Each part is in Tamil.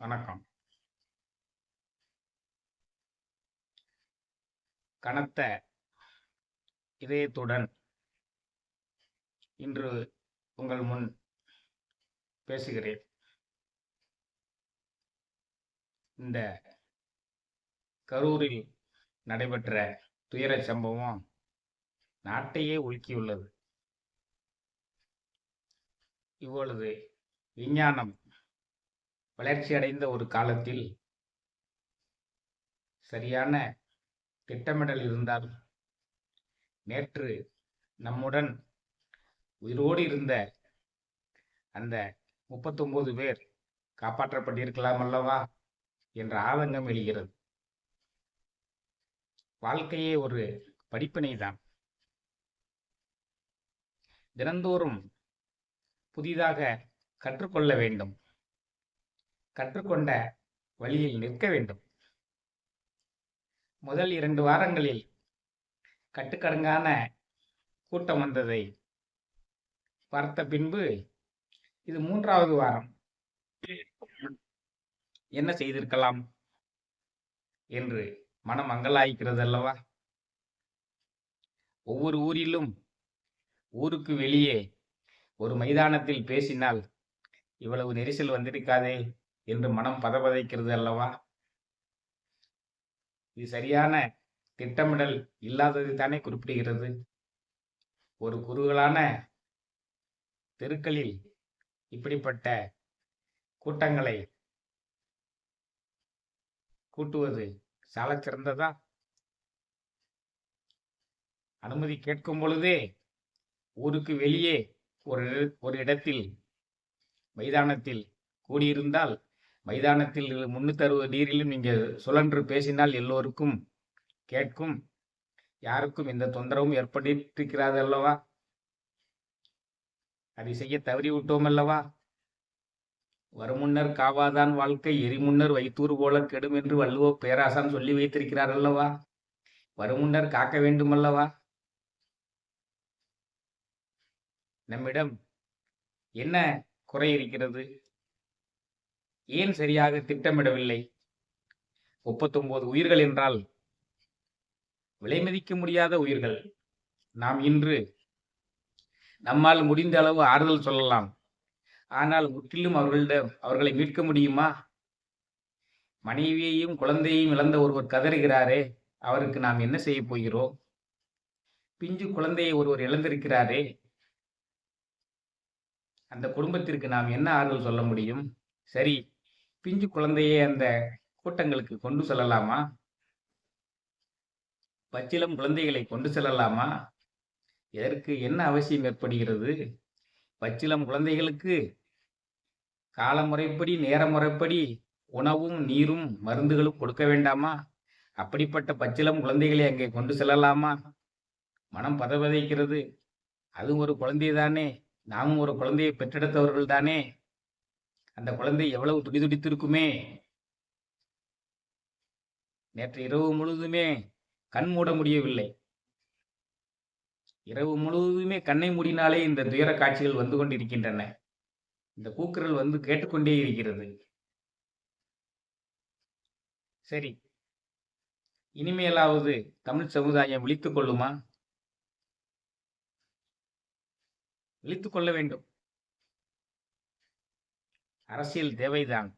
வணக்கம். கனத்த இதயத்துடன் இன்று உங்கள் முன் பேசுகிறேன். இந்த கரூரில் நடைபெற்ற துயரச் சம்பவம் நாட்டையே உலுக்கியுள்ளது. இவ்வளவு விஞ்ஞானம் வளர்ச்சியடைந்த ஒரு காலத்தில் சரியான திட்டமிடல் இருந்தால் நேற்று நம்முடன் உயிரோடு இருந்த அந்த 39 பேர் காப்பாற்றப்பட்டிருக்கலாம் அல்லவா என்ற ஆதங்கம் எழுகிறது. வாழ்க்கையே ஒரு படிப்பினை தான். தினந்தோறும் புதிதாக கற்றுக்கொள்ள வேண்டும். கற்றுக்கொண்ட வழியில் நிற்க வேண்டும். முதல் 2 வாரங்களில் கட்டுக்கடங்கான கூட்டம் வந்ததை பார்த்த பின்பு இது 3வது வாரம் என்ன செய்திருக்கலாம் என்று மனம் அங்கலாய்க்கிறது அல்லவா? ஒவ்வொரு ஊரிலும் ஊருக்கு வெளியே ஒரு மைதானத்தில் பேசினால் இவ்வளவு நெரிசல் வந்திருக்காதே என்று மனம் பதபதைக்கிறது அல்லவா? இது சரியான திட்டமிடல் இல்லாதது தானே குறிப்பிடுகிறது. ஒரு குறுகலான தெருக்களில் இப்படிப்பட்ட கூட்டங்களை கூட்டுவது சாலச் சிறந்ததா? அனுமதி கேட்கும் பொழுதே ஊருக்கு வெளியே ஒரு இடத்தில் மைதானத்தில் கூடியிருந்தால் மைதானத்தில் 360 டிகிரியிலும் நீங்கள் சுழன்று பேசினால் எல்லோருக்கும் கேட்கும். யாருக்கும் எந்த தொந்தரவும் ஏற்பட்டிருக்கிறது அல்லவா? அதை செய்ய தவறிவிட்டோம் அல்லவா? வருமுன்னர் காவாதான் வாழ்க்கை எரிமுன்னர் வைத்தூர் போல கெடும் என்று வள்ளுவ பேராசான் சொல்லி வைத்திருக்கிறார் அல்லவா? வருமுன்னர் காக்க வேண்டும் அல்லவா? நம்மிடம் என்ன குறை இருக்கிறது? ஏன் சரியாக திட்டமிடவில்லை? 39 உயிர்கள் என்றால் விலை மதிக்க முடியாத உயிர்கள். நாம் இன்று நம்மால் முடிந்த அளவு ஆறுதல் சொல்லலாம். ஆனால் முற்றிலும் அவர்களை மீட்க முடியுமா? மனைவியையும் குழந்தையையும் இழந்த ஒருவர் கதறுகிறாரே, அவருக்கு நாம் என்ன செய்ய போகிறோம்? பிஞ்சு குழந்தையை ஒருவர் இழந்திருக்கிறாரே, அந்த குடும்பத்திற்கு நாம் என்ன ஆறுதல் சொல்ல முடியும்? சரி, பிஞ்சு குழந்தையை அந்த கூட்டங்களுக்கு கொண்டு செல்லலாமா? பச்சிளம் குழந்தைகளை கொண்டு செல்லலாமா? இதற்கு என்ன அவசியம் ஏற்படுகிறது? பச்சிளம் குழந்தைகளுக்கு காலமுறைப்படி நேர முறைப்படி உணவும் நீரும் மருந்துகளும் கொடுக்க வேண்டாமா? அப்படிப்பட்ட பச்சிளம் குழந்தைகளை அங்கே கொண்டு செல்லலாமா? மனம் பதபதைக்கிறது. அதுவும் ஒரு குழந்தை தானே, நாமும் ஒரு குழந்தையை பெற்றெடுத்தவர்கள் தானே. அந்த குழந்தை எவ்வளவு துடிதுடித்திருக்குமே. நேற்று இரவு முழுவதுமே கண் மூட முடியவில்லை. இரவு முழுவதுமே கண்ணை மூடினாலே இந்த துயர காட்சிகள் வந்து கொண்டிருக்கின்றன. இந்த கூக்குரல் வந்து கேட்டுக்கொண்டே இருக்கிறது. சரி, இனிமேலாவது தமிழ் சமுதாயம் விழித்துக் கொள்ளுமா? விழித்துக் கொள்ள வேண்டும். அரசியல் தேவைதான்.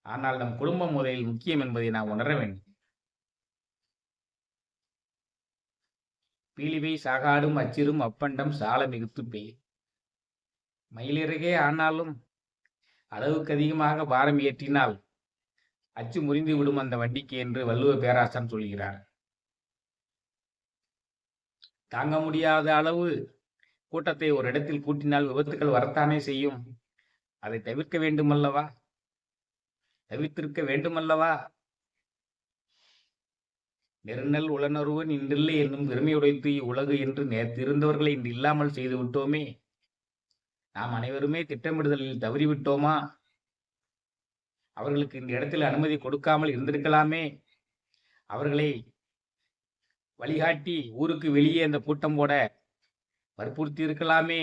ஆனால் நம் குடும்பம் முதலில் முக்கியம் என்பதை நாம் உணர வேண்டும். பீலிவை சாகாடும் அச்சிரும் அப்பண்டம் சால மிகுத்து பெய். மயிலிறகே ஆனாலும் அளவுக்கு அதிகமாக பாரம் ஏற்றினால் அச்சு முறிந்து விடும் அந்த வண்டிக்கு என்று வள்ளுவ பேராசான் சொல்கிறார். தாங்க முடியாத அளவு கூட்டத்தை ஒரு இடத்தில் கூட்டினால் விபத்துக்கள் வரத்தானே செய்யும். அதை தவிர்க்க வேண்டுமல்லவா? தவிர்த்திருக்க வேண்டுமல்லவா? நெருநல் உளனருவன் இன்றில்லை என்னும் பெருமையுடைத்து உலகு என்று நேர்த்திருந்தவர்களை இன்று இல்லாமல் செய்து விட்டோமே. நாம் அனைவருமே திட்டமிடுதலில் தவறிவிட்டோமா? அவர்களுக்கு இந்த இடத்தில் அனுமதி கொடுக்காமல் இருந்திருக்கலாமே. அவர்களை வழிகாட்டி ஊருக்கு வெளியே அந்த கூட்டம் போட வற்புறுத்தி இருக்கலாமே.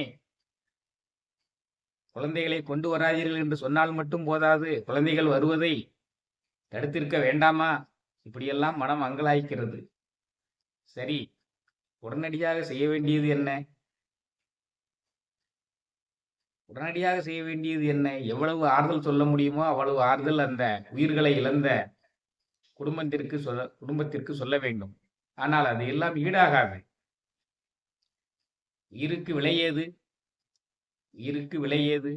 குழந்தைகளை கொண்டு வராதீர்கள் என்று சொன்னால் மட்டும் போதாது, குழந்தைகள் வருவதை தடுத்திருக்க வேண்டாமா? இப்படியெல்லாம் மனம் அங்கலாய்க்கிறது. சரி, உடனடியாக செய்ய வேண்டியது என்ன? உடனடியாக செய்ய வேண்டியது என்ன? எவ்வளவு ஆறுதல் சொல்ல முடியுமோ அவ்வளவு ஆறுதல் அந்த உயிர்களை இழந்த குடும்பத்திற்கு சொல்ல வேண்டும். ஆனால் அது எல்லாம் ஈடாகாது. உயிருக்கு விலையேது? உயிருக்கு விலையேது?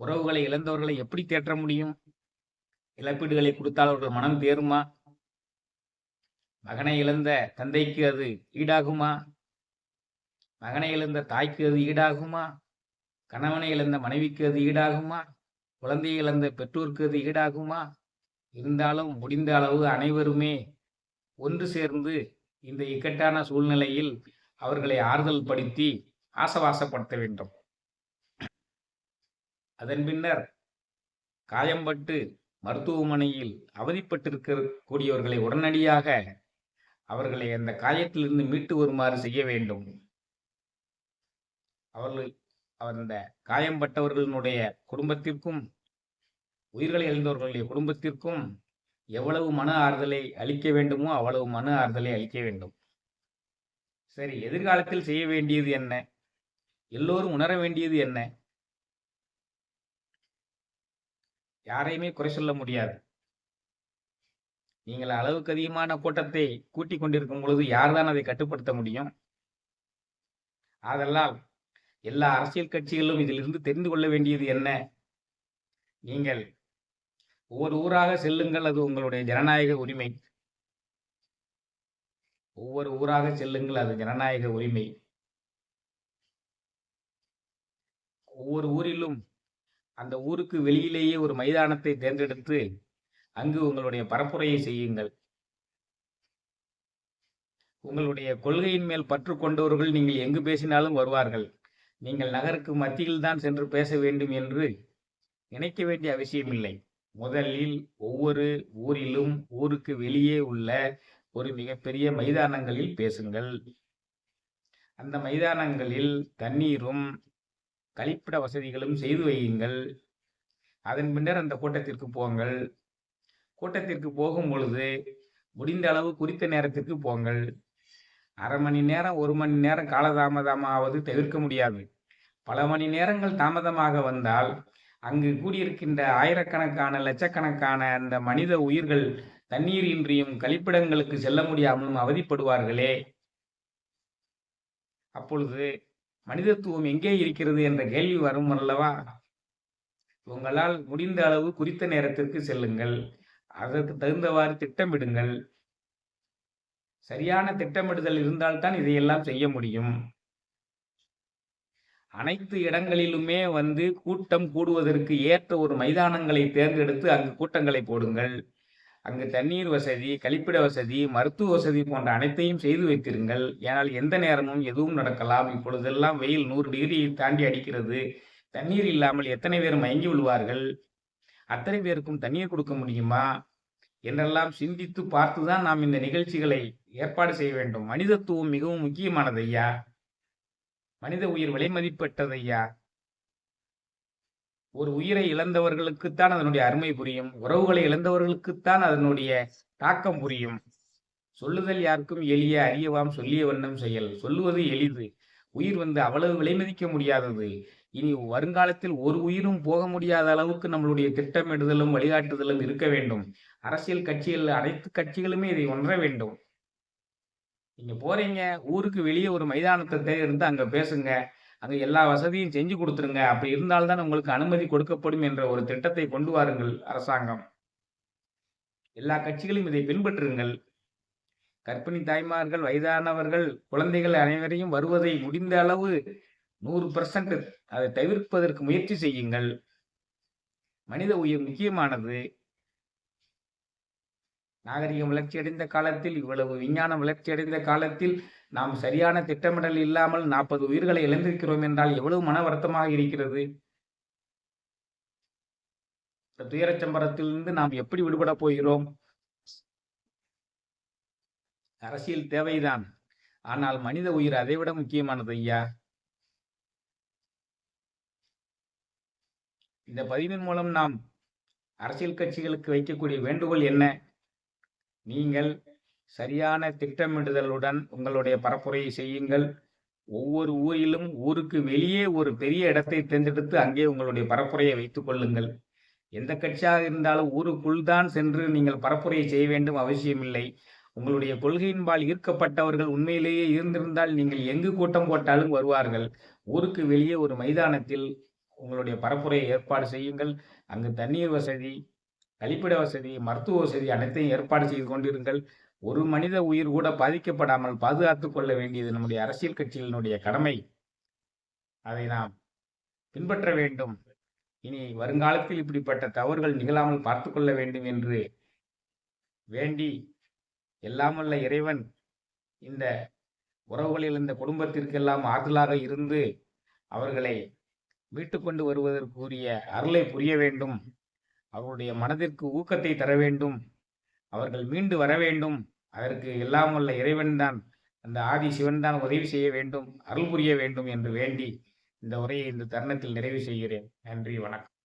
உறவுகளை இழந்தவர்களை எப்படி தேற்ற முடியும்? இழப்பீடுகளை கொடுத்தால் அவர்கள் மனம் தேருமா? மகனை இழந்த தந்தைக்கு அது ஈடாகுமா? மகனை இழந்த தாய்க்கு அது ஈடாகுமா? கணவனை இழந்த மனைவிக்கு அது ஈடாகுமா? குழந்தையை இழந்த பெற்றோருக்கு அது ஈடாகுமா? இருந்தாலும் முடிந்த அளவு அனைவருமே ஒன்று சேர்ந்து இந்த இக்கட்டான சூழ்நிலையில் அவர்களை ஆறுதல் படுத்தி ஆசவாசப்படுத்த வேண்டும். அதன் பின்னர் காயம்பட்டு மருத்துவமனையில் அவதிப்பட்டிருக்கக்கூடியவர்களை உடனடியாக அவர்களை அந்த காயத்திலிருந்து மீட்டு வருமாறு செய்ய வேண்டும். அவர்கள் அந்த காயம்பட்டவர்களுடைய குடும்பத்திற்கும் உயிர்களை இழந்தவர்களுடைய குடும்பத்திற்கும் எவ்வளவு மன ஆறுதலை அளிக்க வேண்டுமோ அவ்வளவு மன ஆறுதலை அளிக்க வேண்டும். சரி, எதிர்காலத்தில் செய்ய வேண்டியது என்ன? எல்லோரும் உணர வேண்டியது என்ன? யாரையுமே குறை சொல்ல முடியாது. நீங்கள் அளவுக்கு அதிகமான கூட்டத்தை கூட்டிக் கொண்டிருக்கும் பொழுது யார்தான் அதை கட்டுப்படுத்த முடியும்? ஆதலால் எல்லா அரசியல் கட்சிகளும் இதிலிருந்து தெரிந்து கொள்ள வேண்டியது என்ன? நீங்கள் ஒவ்வொரு ஊராக செல்லுங்கள், அது உங்களுடைய ஜனநாயக உரிமை. ஒவ்வொரு ஊராக செல்லுங்கள், அது ஜனநாயக உரிமை. ஒவ்வொரு ஊரிலும் அந்த ஊருக்கு வெளியிலேயே ஒரு மைதானத்தை தேர்ந்தெடுத்து அங்கு உங்களுடைய பரப்புரையை செய்யுங்கள். உங்களுடைய கொள்கையின் மேல் பற்று கொண்டவர்கள் நீங்கள் எங்கு பேசினாலும் வருவார்கள். நீங்கள் நகருக்கு மத்தியில் தான் சென்று பேச வேண்டும் என்று நினைக்க வேண்டிய அவசியமில்லை. முதலில் ஒவ்வொரு ஊரிலும் ஊருக்கு வெளியே உள்ள ஒரு மிகப்பெரிய மைதானங்களில் பேசுங்கள். அந்த மைதானங்களில் தண்ணீரும் கழிப்பிட வசதிகளும் செய்து வையுங்கள். அதன் பின்னர் அந்த கூட்டத்திற்கு போங்கள். கூட்டத்திற்கு போகும் பொழுது முடிந்த அளவு குறித்த நேரத்திற்கு போங்கள். அரை மணி நேரம் 1 மணி நேரம் காலதாமதமாவது தவிர்க்க முடியாது. பல மணி நேரங்கள் தாமதமாக வந்தால் அங்கு கூடியிருக்கின்ற ஆயிரக்கணக்கான லட்சக்கணக்கான அந்த மனித உயிர்கள் தண்ணீர் இன்றியும் கழிப்பிடங்களுக்கு செல்ல முடியாமலும் அவதிப்படுவார்களே. அப்பொழுது மனிதத்துவம் எங்கே இருக்கிறது என்ற கேள்வி வரும் அல்லவா? உங்களால் முடிந்த அளவு குறித்த நேரத்திற்கு செல்லுங்கள். அதற்கு தகுந்தவாறு திட்டமிடுங்கள். சரியான திட்டமிடுதல் இருந்தால்தான் இதையெல்லாம் செய்ய முடியும். அனைத்து இடங்களிலுமே கூட்டம் கூடுவதற்கு ஏற்ற ஒரு மைதானங்களை தேர்ந்தெடுத்து அங்கு கூட்டங்களை போடுங்கள். அங்கு தண்ணீர் வசதி, கழிப்பிட வசதி, மருத்துவ வசதி போன்ற அனைத்தையும் செய்து வைத்திருங்கள். ஏனால் எந்த நேரமும் எதுவும் நடக்கலாம். இப்பொழுதெல்லாம் வெயில் 100 டிகிரியை தாண்டி அடிக்கிறது. தண்ணீர் இல்லாமல் எத்தனை பேர் மயங்கி விழுவார்கள்? அத்தனை பேருக்கும் தண்ணீர் கொடுக்க முடியுமா என்றெல்லாம் சிந்தித்து பார்த்துதான் நாம் இந்த நிகழ்ச்சிகளை ஏற்பாடு செய்ய வேண்டும். மனிதத்துவம் மிகவும் முக்கியமானது ஐயா. மனித உயிர் விலை மதிப்பட்டது ஐயா. ஒரு உயிரை இழந்தவர்களுக்குத்தான் அதனுடைய அருமை புரியும். உறவுகளை இழந்தவர்களுக்குத்தான் அதனுடைய தாக்கம் புரியும். சொல்லுதல் யாருக்கும் எளிய, அறியவாம் சொல்லிய வண்ணம் செயல். சொல்லுவது எளிது. உயிர் அவ்வளவு விலை மதிக்க முடியாதது. இனி வருங்காலத்தில் ஒரு உயிரும் போக முடியாத அளவுக்கு நம்மளுடைய திட்டமிடுதலும் வழிகாட்டுதலும் இருக்க வேண்டும். அரசியல் கட்சிகள், அனைத்து கட்சிகளுமே இதை உணர வேண்டும். நீங்க போறீங்க, ஊருக்கு வெளியே ஒரு மைதானத்தை தேர்ந்தெடுத்து அங்க பேசுங்க. அங்க எல்லா வசதியும் செஞ்சு கொடுத்துருங்க. அப்படி இருந்தால்தான் உங்களுக்கு அனுமதி கொடுக்கப்படும் என்ற ஒரு திட்டத்தை கொண்டு வாருங்கள் அரசாங்கம். எல்லா கட்சிகளும் இதை பின்பற்றுங்கள். கர்ப்பிணி தாய்மார்கள், வயதானவர்கள், குழந்தைகள் அனைவரையும் வருவதை முடிந்த அளவு 100% அதை தவிர்ப்பதற்கு முயற்சி செய்யுங்கள். மனித உயிர் முக்கியமானது. நாகரிகம் வளர்ச்சியடைந்த காலத்தில், இவ்வளவு விஞ்ஞானம் வளர்ச்சியடைந்த காலத்தில் நாம் சரியான திட்டமிடல் இல்லாமல் 40 உயிர்களை இழந்திருக்கிறோம் என்றால் எவ்வளவு மன வருத்தமாக இருக்கிறது. இந்த துயரச் சம்பரத்திலிருந்து நாம் எப்படி விடுபட போகிறோம்? அரசியல் தேவைதான், ஆனால் மனித உயிர் அதைவிட முக்கியமானது ஐயா. இந்த பதிவின் மூலம் நாம் அரசியல் கட்சிகளுக்கு வைக்கக்கூடிய வேண்டுகோள் என்ன? நீங்கள் சரியான திட்டமிடுதலுடன் உங்களுடைய பரப்புரையை செய்யுங்கள். ஒவ்வொரு ஊரிலும் ஊருக்கு வெளியே ஒரு பெரிய இடத்தை தேர்ந்தெடுத்து அங்கே உங்களுடைய பரப்புரையை வைத்துக் கொள்ளுங்கள். எந்த கட்சியாக இருந்தாலும் ஊருக்குள் தான் சென்று நீங்கள் பரப்புரையை செய்ய வேண்டும் அவசியமில்லை. உங்களுடைய கொள்கையின்பால் ஈர்க்கப்பட்டவர்கள் உண்மையிலேயே இருந்திருந்தால் நீங்கள் எங்கு கூட்டம் போட்டாலும் வருவார்கள். ஊருக்கு வெளியே ஒரு மைதானத்தில் உங்களுடைய பரப்புரையை ஏற்பாடு செய்யுங்கள். அங்கு தண்ணீர் வசதி, கழிப்பிட வசதி, மருத்துவ வசதி அனைத்தையும் ஏற்பாடு செய்து கொண்டிருங்கள். ஒரு மனித உயிர் கூட பாதிக்கப்படாமல் பாதுகாத்துக் கொள்ள வேண்டியது நம்முடைய அரசியல் கட்சிகளினுடைய கடமை. அதை நாம் பின்பற்ற வேண்டும். இனி வருங்காலத்தில் இப்படிப்பட்ட தவறுகள் நிகழாமல் பார்த்து கொள்ள வேண்டும் என்று வேண்டி, எல்லாம் வல்ல இறைவன் இந்த உறவுகளில் இந்த குடும்பத்திற்கெல்லாம் ஆறுதலாக இருந்து அவர்களை மீட்டு கொண்டு வருவதற்குரிய அருளை புரிய வேண்டும். அவருடைய மனதிற்கு ஊக்கத்தை தர வேண்டும். அவர்கள் மீண்டு வர வேண்டும். அதற்கு எல்லாம் வல்ல இறைவன்தான், அந்த ஆதி சிவன்தான் உதவி செய்ய வேண்டும், அருள் புரிய வேண்டும் என்று வேண்டி இந்த உரையை இந்த தருணத்தில் நிறைவு செய்கிறேன். நன்றி, வணக்கம்.